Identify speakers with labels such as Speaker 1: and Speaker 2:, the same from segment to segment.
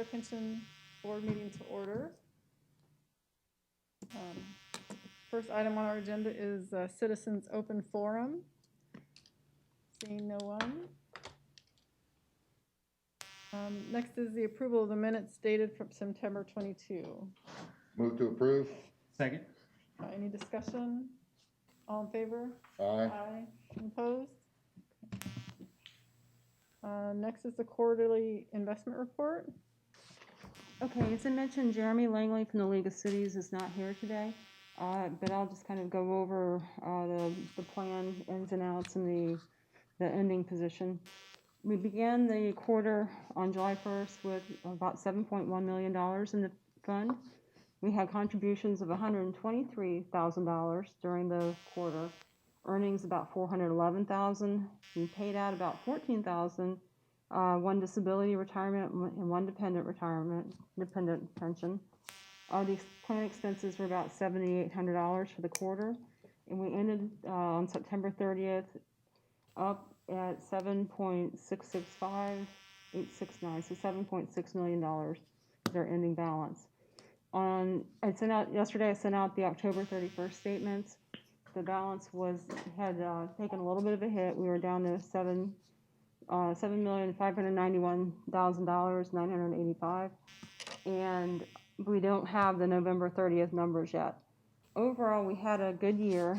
Speaker 1: Fire Pension Board meeting to order. First item on our agenda is Citizens Open Forum. Seeing no one. Next is the approval of the minutes dated from September 22.
Speaker 2: Move to approve.
Speaker 3: Second.
Speaker 1: Any discussion? All in favor?
Speaker 2: Aye.
Speaker 1: Aye. Opposed? Next is the quarterly investment report.
Speaker 4: Okay, as I mentioned, Jeremy Langley from the League of Cities is not here today, but I'll just kind of go over the plan ins and outs and the ending position. We began the quarter on July 1st with about $7.1 million in the fund. We had contributions of $123,000 during the quarter, earnings about $411,000. We paid out about $14,000. One disability retirement and one dependent pension. The plan expenses were about $7,800 for the quarter, and we ended on September 30th up at 7.665869, so $7.6 million is our ending balance. Yesterday I sent out the October 31st statements. The balance had taken a little bit of a hit. We were down to $7,591,985, and we don't have the November 30th numbers yet. Overall, we had a good year,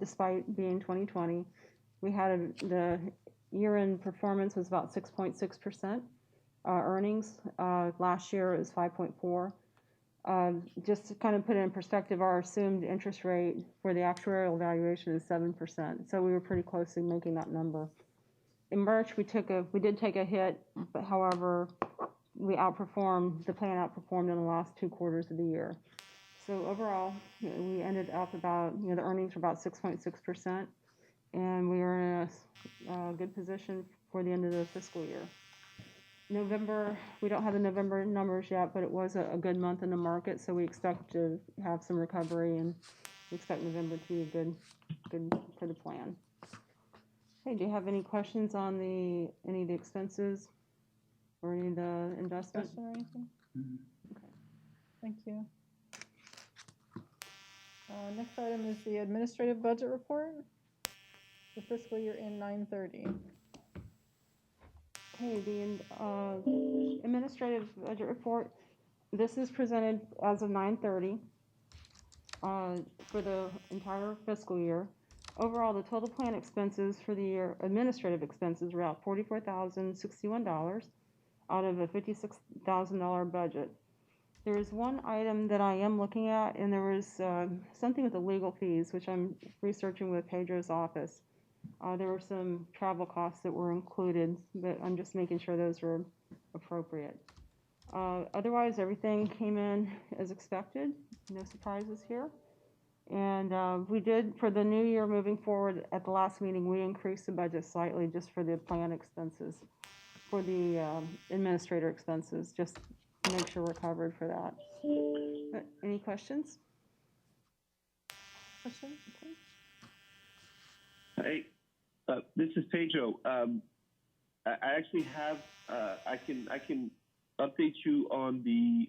Speaker 4: despite being 2020. We had the year-end performance was about 6.6%. Earnings last year is 5.4. Just to kind of put it in perspective, our assumed interest rate for the actuarial valuation is 7%. So we were pretty close to making that number. In March, we did take a hit, but however, the plan outperformed in the last 2 quarters of the year. So overall, we ended up about, the earnings were about 6.6%, and we were in a good position for the end of the fiscal year. November, we don't have the November numbers yet, but it was a good month in the market, so we expect to have some recovery, and we expect November to be good for the plan. Hey, do you have any questions on any of the expenses or any of the investment?
Speaker 1: Discussion or anything?
Speaker 3: Mm-hmm.
Speaker 1: Okay, thank you. Next item is the administrative budget report. The fiscal year in 9/30.
Speaker 4: Okay, the administrative budget report. This is presented as of 9/30 for the entire fiscal year. Overall, the total plan expenses for the year, administrative expenses, were about $44,061 out of a $56,000 budget. There is one item that I am looking at, and there was something with the legal fees, which I'm researching with Pedro's office. There were some travel costs that were included, but I'm just making sure those were appropriate. Otherwise, everything came in as expected. No surprises here. And we did, for the new year moving forward, at the last meeting, we increased the budget slightly just for the plan expenses, for the administrator expenses, just to make sure we're covered for that. But any questions?
Speaker 1: Questions?
Speaker 5: Hey, this is Pedro. I actually have. I can update you on the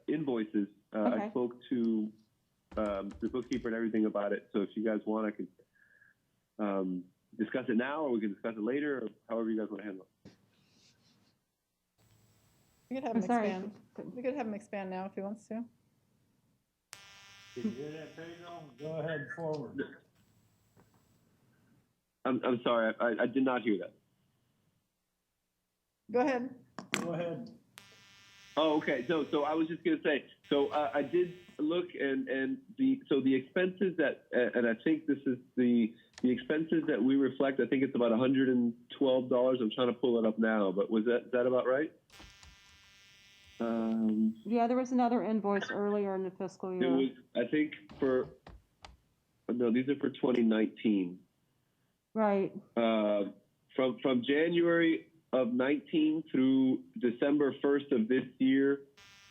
Speaker 5: invoices.
Speaker 4: Okay.
Speaker 5: I spoke to the bookkeeper and everything about it. So if you guys want, I can discuss it now, or we can discuss it later, or however you guys want to handle it.
Speaker 1: We could have him expand. We could have him expand now if he wants to.
Speaker 6: Did you hear that, Pedro? Go ahead, forward.
Speaker 5: I'm sorry, I did not hear that.
Speaker 1: Go ahead.
Speaker 6: Go ahead.
Speaker 5: Oh, okay. So I was just gonna say. So I did look, and the expenses that, and I think this is the expenses that we reflect. I think it's about $112. I'm trying to pull it up now, but is that about right?
Speaker 4: Yeah, there was another invoice earlier in the fiscal year.
Speaker 5: It was, I think, these are for 2019.
Speaker 4: Right.
Speaker 5: From January of 19 through December 1st of this year,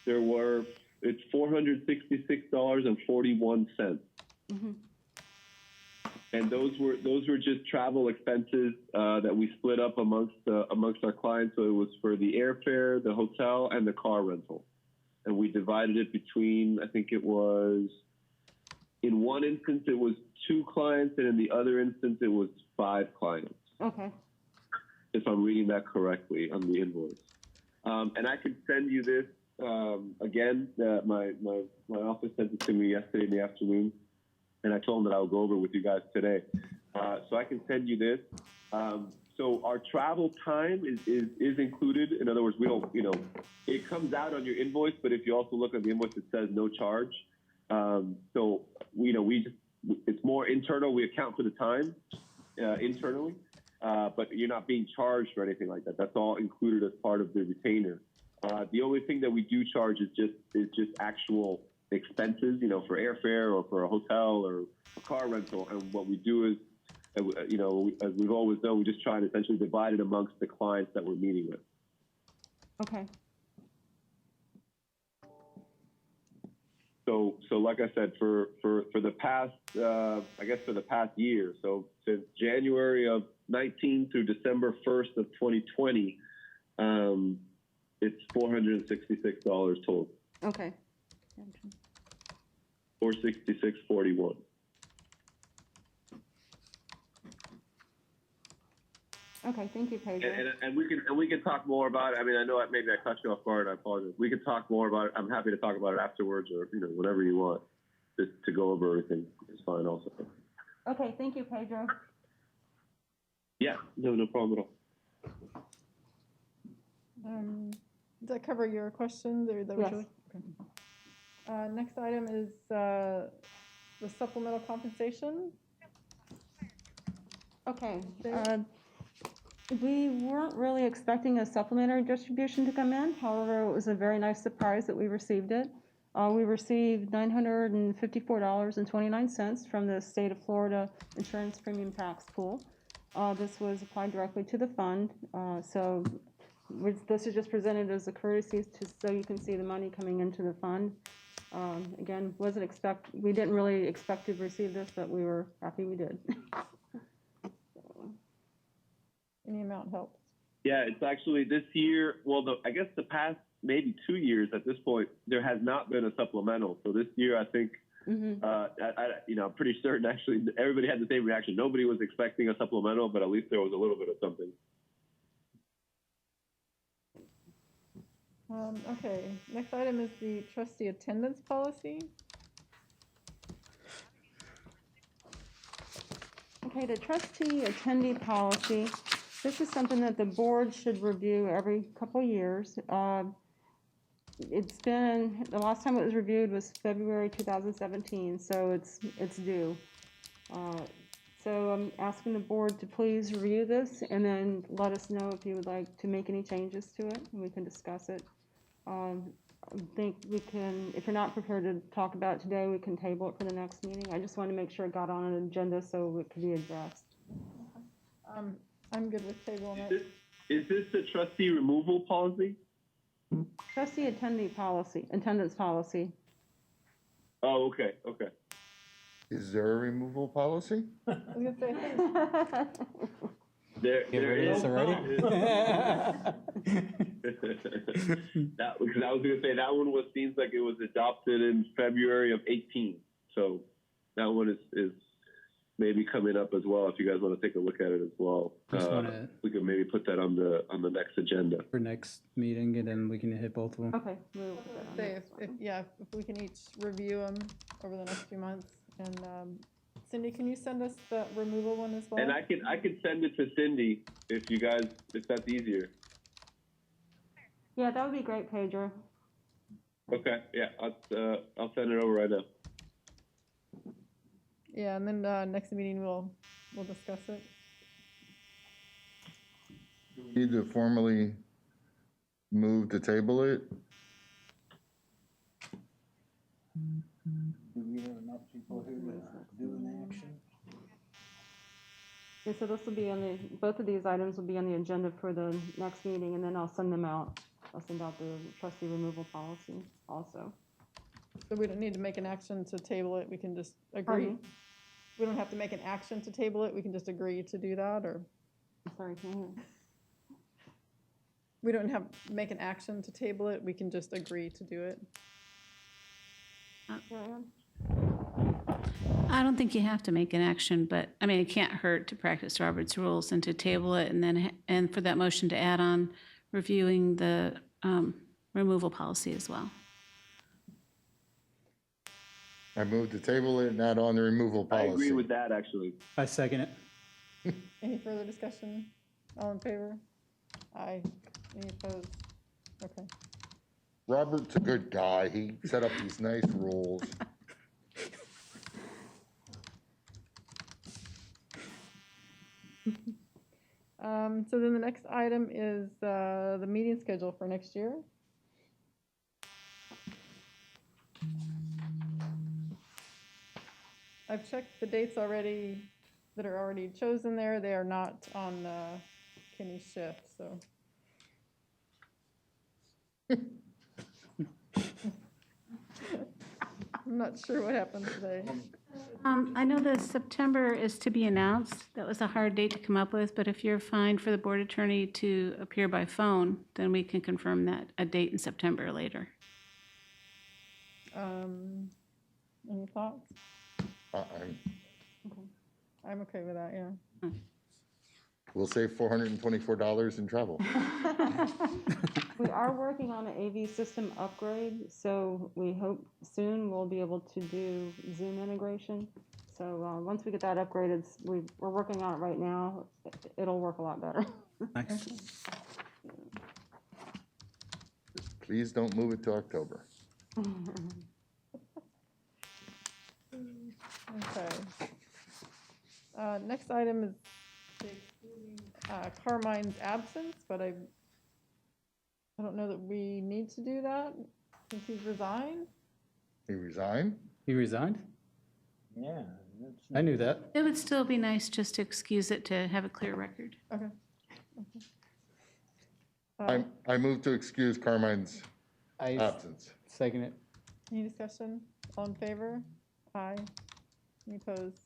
Speaker 5: it's $466.41.
Speaker 4: Mm-hmm.
Speaker 5: And those were just travel expenses that we split up amongst our clients. So it was for the airfare, the hotel, and the car rental. And we divided it between, I think it was, in one instance it was 2 clients, and in the other instance it was 5 clients.
Speaker 4: Okay.
Speaker 5: If I'm reading that correctly on the invoice. And I could send you this again. My office sent it to me yesterday in the afternoon, and I told them that I would go over with you guys today. So I can send you this. So our travel time is included. In other words, we don't, it comes out on your invoice, but if you also look at the invoice, it says no charge. So it's more internal. We account for the time internally, but you're not being charged for anything like that. That's all included as part of the retainer. The only thing that we do charge is just actual expenses, for airfare or for a hotel or a car rental. And what we do is, as we've always done, we just try and essentially divide it amongst the clients that we're meeting with.
Speaker 4: Okay.
Speaker 5: So like I said, for the past, I guess for the past year, so since January of 19 through December 1st of 2020, it's $466 total,
Speaker 4: Okay.
Speaker 5: $466.41.
Speaker 4: Okay, thank you, Pedro.
Speaker 5: And we can talk more about it. I mean, I know maybe I cut you off guard. I apologize. We can talk more about it. I'm happy to talk about it afterwards, or whatever you want. Just to go over everything is fine, also.
Speaker 4: Okay, thank you, Pedro.
Speaker 5: Yeah, no problem at all.
Speaker 1: Does that cover your questions, or that
Speaker 4: Yes.
Speaker 1: Okay. Next item is the supplemental compensation.
Speaker 4: Okay. We weren't really expecting a supplementary distribution to come in. However, it was a very nice surprise that we received it. We received $954.29 from the state of Florida insurance premium tax pool. This was applied directly to the fund. This is just presented as a courtesy so you can see the money coming into the fund. Again, we didn't really expect to receive this, but we were happy we did.
Speaker 1: Any amount helps.
Speaker 5: Yeah, it's actually this year. Well, I guess the past maybe 2 years at this point, there has not been a supplemental. So this year, I think, I'm pretty certain actually everybody had the same reaction. Nobody was expecting a supplemental, but at least there was a little bit of something.
Speaker 1: Okay, next item is the trustee attendance policy.
Speaker 4: Okay, the trustee attendee policy. This is something that the board should review every couple of years. The last time it was reviewed was February 2017, so it's due. So I'm asking the board to please review this and then let us know if you would like to make any changes to it, and we can discuss it. I think we can, if you're not prepared to talk about it today, we can table it for the next meeting. I just want to make sure it got on an agenda so it could be addressed.
Speaker 1: I'm good with tabling it.
Speaker 5: Is this the trustee removal policy?
Speaker 4: Trustee attendee policy, attendance policy.
Speaker 5: Oh, okay.
Speaker 2: Is there a removal policy?
Speaker 1: I was gonna say, I think
Speaker 5: There is
Speaker 3: already.
Speaker 5: Because I was going to say that one seems like it was adopted in February of 18. So that one is maybe coming up as well. If you guys want to take a look at it as well, we can maybe put that on the next agenda
Speaker 3: for next meeting, and then we can hit both of them.
Speaker 4: Okay. We'll put that on there.
Speaker 1: if we can each review them over the next few months. And Cindy, can you send us the removal one as well?
Speaker 5: And I could send it to Cindy if that's easier.
Speaker 4: Yeah, that would be great, Pedro.
Speaker 5: Okay, yeah, I'll send it over right now.
Speaker 1: Yeah, and then next meeting we'll discuss it.
Speaker 2: Need to formally move to table it?
Speaker 6: Do we have enough people here to do an action?
Speaker 4: Yeah, so this will be both of these items will be on the agenda for the next meeting, and then I'll send them out. I'll send out the trustee removal policy also.
Speaker 1: So we don't need to make an action to table it. We can just agree.
Speaker 4: Pardon?
Speaker 1: we don't have to make an action to table it, we can just agree to do that, or
Speaker 4: Sorry, can you hear?
Speaker 1: we don't have, make an action to table it, we can just agree to do it.
Speaker 4: Joanne?
Speaker 7: I don't think you have to make an action, but, I mean, it can't hurt to practice Robert's rules and to table it, and then, and for that motion to add on reviewing the removal policy as well.
Speaker 2: I move to table it and add on the removal
Speaker 5: I
Speaker 2: policy.
Speaker 5: agree with that, actually.
Speaker 3: I second it.
Speaker 1: Any further discussion? All in favor? Aye. Any opposed? Okay.
Speaker 2: Robert's a good guy. He set up these nice rules.
Speaker 1: So then the next item is the meeting schedule for next year. I've checked the dates already that are already chosen there. They are not on Kenny's shift, so. I'm not sure what happened today.
Speaker 7: I know that September is to be announced. That was a hard date to come up with, but if you're fine for the board attorney to appear by phone, then we can confirm that, a date in September later.
Speaker 1: Any thoughts? I'm okay with that, yeah.
Speaker 2: We'll save $424 in travel.
Speaker 4: We are working on an AV system upgrade, so we hope soon we'll be able to do Zoom integration. So once we get that upgraded, we're working on it right now. It'll work a lot better.
Speaker 3: Nice.
Speaker 2: Please don't move it to October.
Speaker 1: Okay. Next item is Carmens Absence, but I don't know that we need to do that since he's resigned.
Speaker 2: He resigned?
Speaker 3: He resigned?
Speaker 6: Yeah.
Speaker 3: I knew that.
Speaker 7: It would still be nice just to excuse it to have a clear record.
Speaker 1: Okay.
Speaker 2: I move to excuse Carmine's
Speaker 3: I
Speaker 2: absence.
Speaker 3: second it.
Speaker 1: Any discussion? All in favor? Aye. Any opposed?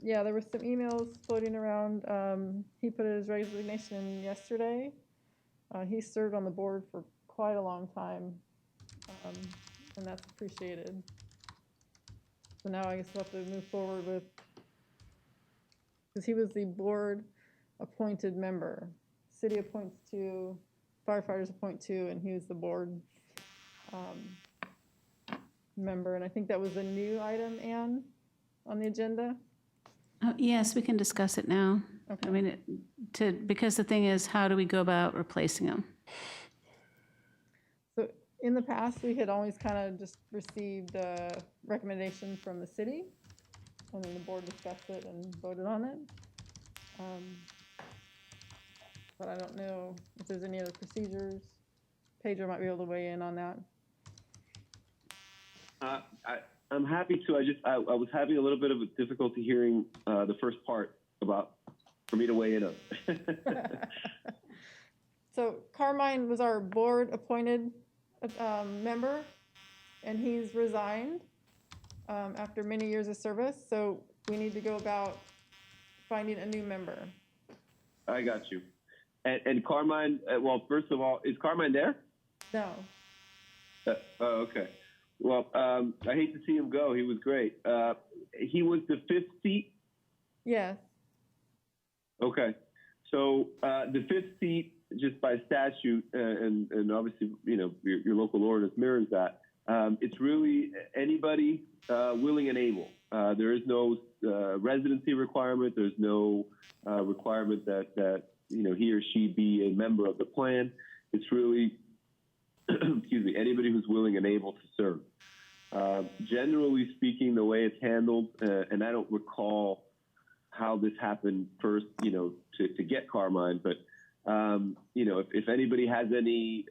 Speaker 1: Yeah, there were some emails floating around. He put his resignation in yesterday. He served on the board for quite a long time, and that's appreciated. So now I guess we'll have to move forward with, because he was the board appointed member. City appoints 2, firefighters appoint 2, and he was the board member. And I think that was a new item, Anne, on the agenda.
Speaker 7: Yes, we can discuss it now.
Speaker 1: Okay.
Speaker 7: I mean, because the thing is, how do we go about replacing them?
Speaker 1: So in the past, we had always kind of just received a recommendation from the city, and then the board discussed it and voted on it. But I don't know if there's any other procedures. Pedro might be able to weigh in on that.
Speaker 5: I'm happy to. I was having a little bit of a difficulty hearing the first part about for me to weigh in on.
Speaker 1: So Carmine was our board appointed member, and he's resigned after many years of service. So we need to go about finding a new member.
Speaker 5: I got you. And Carmine, well, first of all, is Carmine there?
Speaker 1: No.
Speaker 5: Oh, okay. Well, I hate to see him go. He was great. He was the 5th seat.
Speaker 1: Yes.
Speaker 5: Okay. So the 5th seat, just by statute, and obviously, you know, your local ordinance mirrors that. It's really anybody willing and able. There is no residency requirement. There's no requirement that you know he or she be a member of the plan. It's really excuse me, anybody who's willing and able to serve. Generally speaking, the way it's handled, and I don't recall how this happened first, you know, to get Carmine, but, you know, if anybody has any,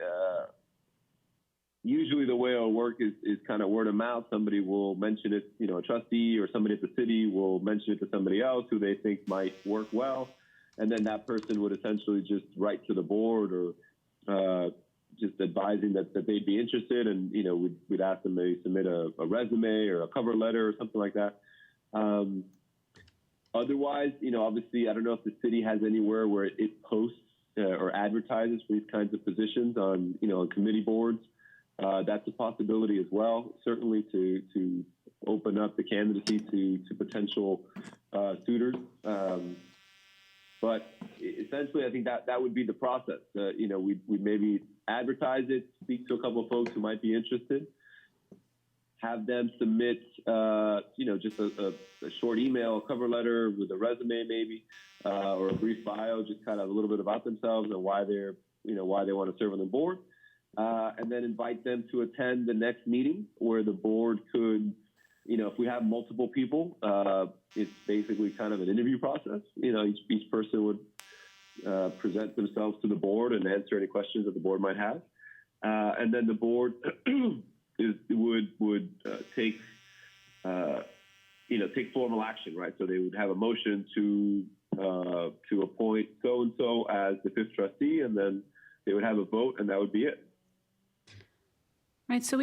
Speaker 5: usually the way it'll work is kind of word of mouth. Somebody will mention it, you know, a trustee or somebody at the city will mention it to somebody else who they think might work well. And then that person would essentially just write to the board or, just advising that they'd be interested, and we'd ask them to submit a resume or a cover letter or something like that. Otherwise, obviously, I don't know if the city has anywhere where it posts or advertises for these kinds of positions on on committee boards. That's a possibility as well. Certainly to open up the candidacy to potential suitors. But essentially, I think that would be the process. We'd maybe advertise it, speak to a couple of folks who might be interested, have them submit, just a short email, a cover letter with a resume maybe, or a brief bio, just kind of a little bit about themselves and why why they want to serve on the board, and then invite them to attend the next meeting where the board could, if we have multiple people, it's basically kind of an interview process. Each person would present themselves to the board and answer any questions that the board might have, and then the board would take formal action, right? So they would have a motion to appoint so and so as the fifth trustee, and then they would have a vote, and that would be it.
Speaker 7: Right, so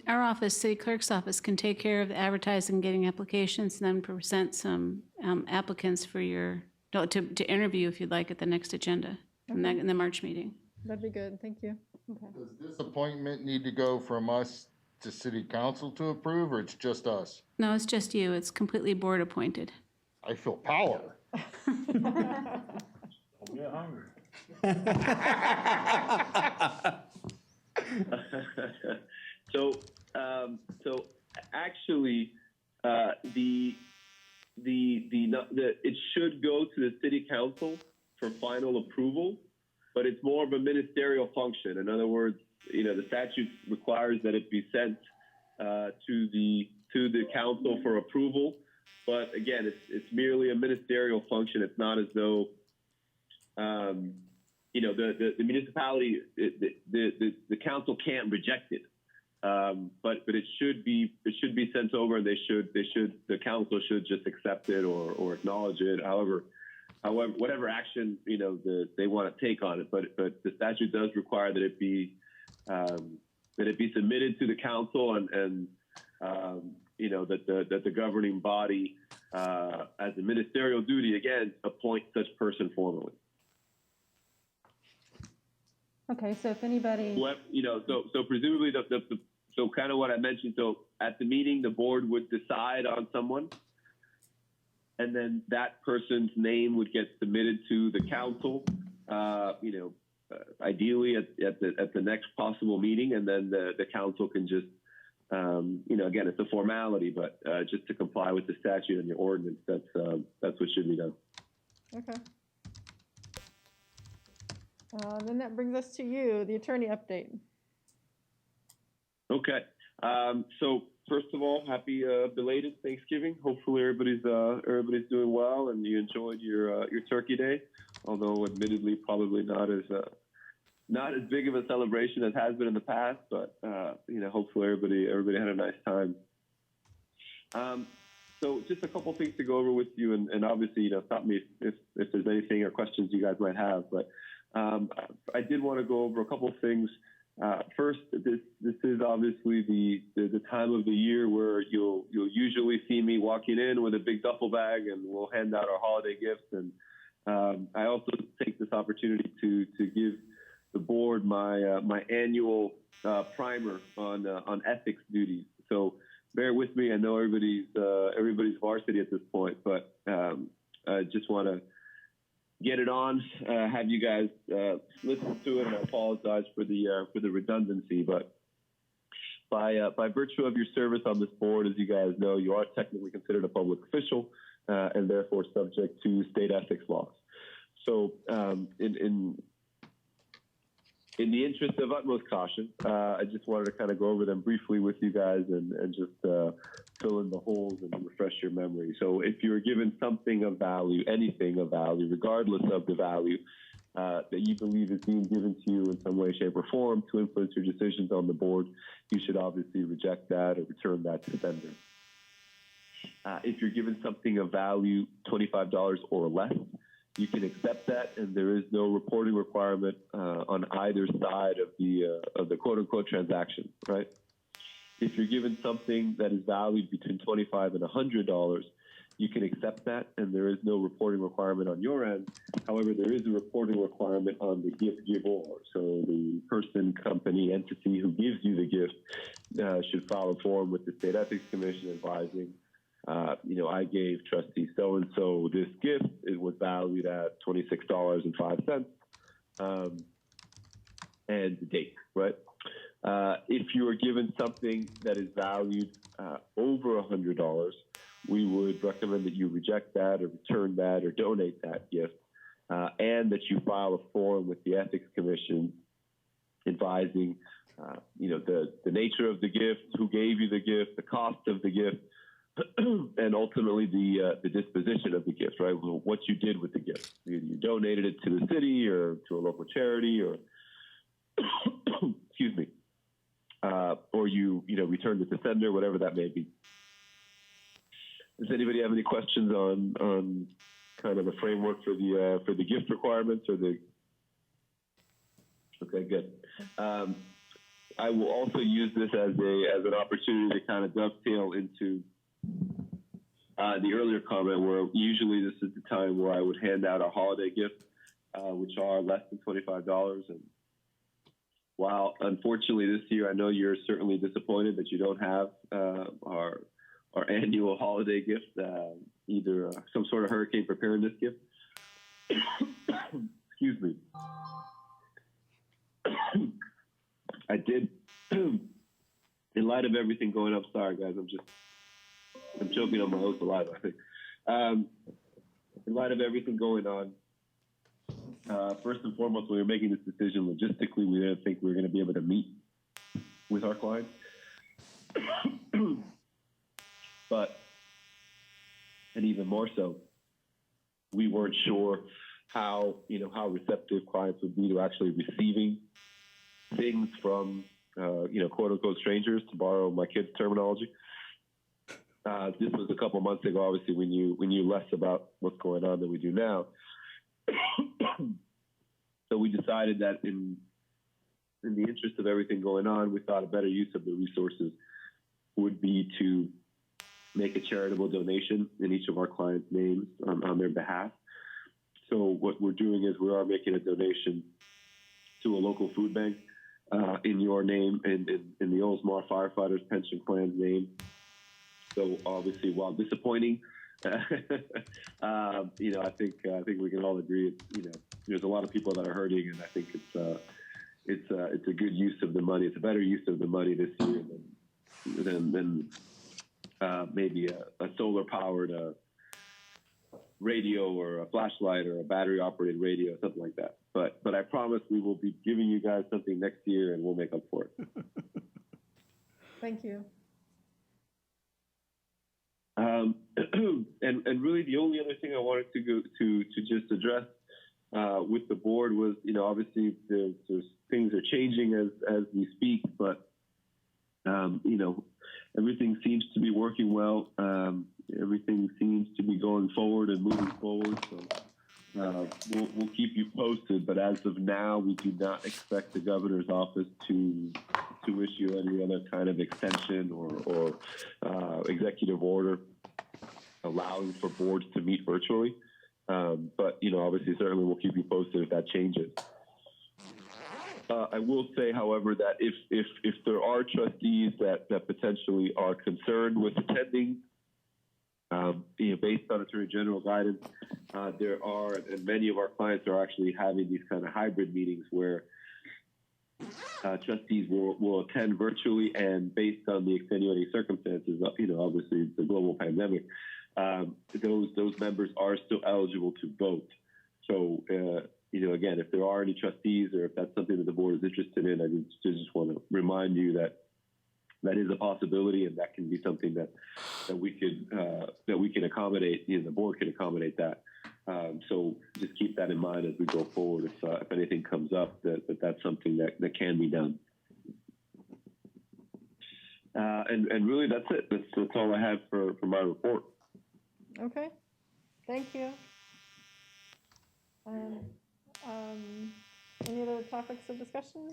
Speaker 7: our office, city clerk's office, can take care of the advertising, getting applications, and then present some applicants for to interview, if you'd like, at the next agenda, in the March meeting.
Speaker 1: That'd be good, thank you.
Speaker 2: Does this appointment need to go from us to city council to approve, or it's just us?
Speaker 7: No, it's just you. It's completely board appointed.
Speaker 2: I feel power.
Speaker 6: Don't get hungry.
Speaker 5: So actually, it should go to the city council for final approval, but it's more of a ministerial function. In other words, the statute requires that it be sent to the council for approval. But again, it's merely a ministerial function. It's not as though the municipality, the council can't reject it. But it should be sent over, and the council should just accept it or acknowledge it. However, whatever action they want to take on it. But the statute does require that it be submitted to the council, and that the governing body, as a ministerial duty, again, appoint such person formally.
Speaker 4: Okay, so if anybody,
Speaker 5: So presumably so kind of what I mentioned. So at the meeting, the board would decide on someone, and then that person's name would get submitted to the council. Ideally at the next possible meeting, and then the council can just, again, it's a formality, but just to comply with the statute and the ordinance, that's what should be done.
Speaker 1: Okay. Then that brings us to you, the attorney update.
Speaker 5: Okay. So first of all, happy belated Thanksgiving. Hopefully everybody's doing well and you enjoyed your Turkey Day, although admittedly probably not as big of a celebration as has been in the past. But hopefully everybody had a nice time. So just a couple things to go over with you, and obviously stop me if there's anything or questions you guys might have. But I did want to go over a couple things. First, this is obviously the time of the year where you'll usually see me walking in with a big duffel bag, and we'll hand out our holiday gifts. And I also take this opportunity to give the board my annual primer on ethics duties. So bear with me. I know everybody's varsity at this point, but I just want to get it on, have you guys listen to it, and I apologize for the redundancy. But by virtue of your service on this board, as you guys know, you are technically considered a public official, and therefore subject to state ethics laws. So in the interest of utmost caution, I just wanted to kind of go over them briefly with you guys and just fill in the holes and refresh your memory. So if you're given something of value, anything of value, regardless of the value that you believe is being given to you in some way, shape, or form to influence your decisions on the board, you should obviously reject that or return that to the vendor. If you're given something of value, $25 or less, you can accept that, and there is no reporting requirement on either side of the quote-unquote transaction, right? If you're given something that is valued between $25 and $100, you can accept that, and there is no reporting requirement on your end. However, there is a reporting requirement on the gift giver. So the person, company, entity who gives you the gift should file a form with the State Ethics Commission advising, I gave trustee so-and-so this gift. It was valued at $26.05, and the date, right? If you are given something that is valued over $100, we would recommend that you reject that or return that or donate that gift, and that you file a form with the Ethics Commission advising, the nature of the gift, who gave you the gift, the cost of the gift, and ultimately the disposition of the gift, right? What you did with the gift. Either you donated it to the city or to a local charity or, excuse me, or you returned it to sender, whatever that may be. Does anybody have any questions on kind of the framework for the gift requirements or the? Okay, good. I will also use this as an opportunity to kind of dovetail into the earlier comment, where usually this is the time where I would hand out our holiday gifts, which are less than $25. And while unfortunately this year, I know you're certainly disappointed that you don't have our annual holiday gift, either some sort of hurricane preparedness gift. Excuse me. I did, in light of everything going up, sorry guys, I'm choking on my own saliva, I think. In light of everything going on, first and foremost, when we were making this decision logistically, we didn't think we were going to be able to meet with our clients. But, and even more so, we weren't sure how receptive clients would be to actually receiving things from, quote unquote strangers, to borrow my kids' terminology. This was a couple months ago. Obviously, we knew less about what's going on than we do now. So we decided that in the interest of everything going on, we thought a better use of the resources would be to make a charitable donation in each of our clients' names on their behalf. So what we're doing is we are making a donation to a local food bank in your name and in the Oldsmar Firefighters Pension Plan's name. So obviously, while disappointing, I think we can all agree. There's a lot of people that are hurting, and I think it's a good use of the money. It's a better use of the money this year than maybe a solar-powered radio or a flashlight or a battery-operated radio, something like that. But I promise we will be giving you guys something next year, and we'll make up for it.
Speaker 1: Thank you.
Speaker 5: And really the only other thing I wanted to go to just address with the board was, obviously there's things are changing as we speak, but everything seems to be working well. Everything seems to be going forward and moving forward. So we'll keep you posted. But as of now, we do not expect the governor's office to issue any other kind of extension or executive order allowing for boards to meet virtually. But, obviously, certainly we'll keep you posted if that changes. I will say, however, that if there are trustees that potentially are concerned with attending, based on Attorney General guidance, there are, and many of our clients are actually having these kind of hybrid meetings where trustees will attend virtually, and based on the extenuating circumstances, obviously the global pandemic, those members are still eligible to vote. So, again, if there are any trustees or if that's something that the board is interested in, I just want to remind you that is a possibility, and that can be something that we can accommodate. The board can accommodate that. So just keep that in mind as we go forward. If anything comes up, that's something that can be done. And really, that's it. That's all I have for my report.
Speaker 1: Okay. Thank you. Any other topics of discussion?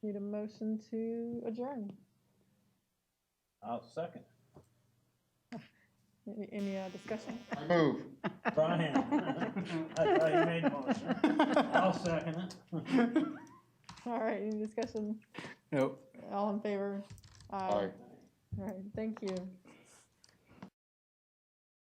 Speaker 1: Need a motion to adjourn.
Speaker 6: I'll second.
Speaker 1: Any discussion?
Speaker 2: I move.
Speaker 6: Brian. I thought you made the motion. I'll second it.
Speaker 1: All right, any discussion?
Speaker 3: Nope.
Speaker 1: All in favor?
Speaker 2: Aye.
Speaker 1: All right, thank you.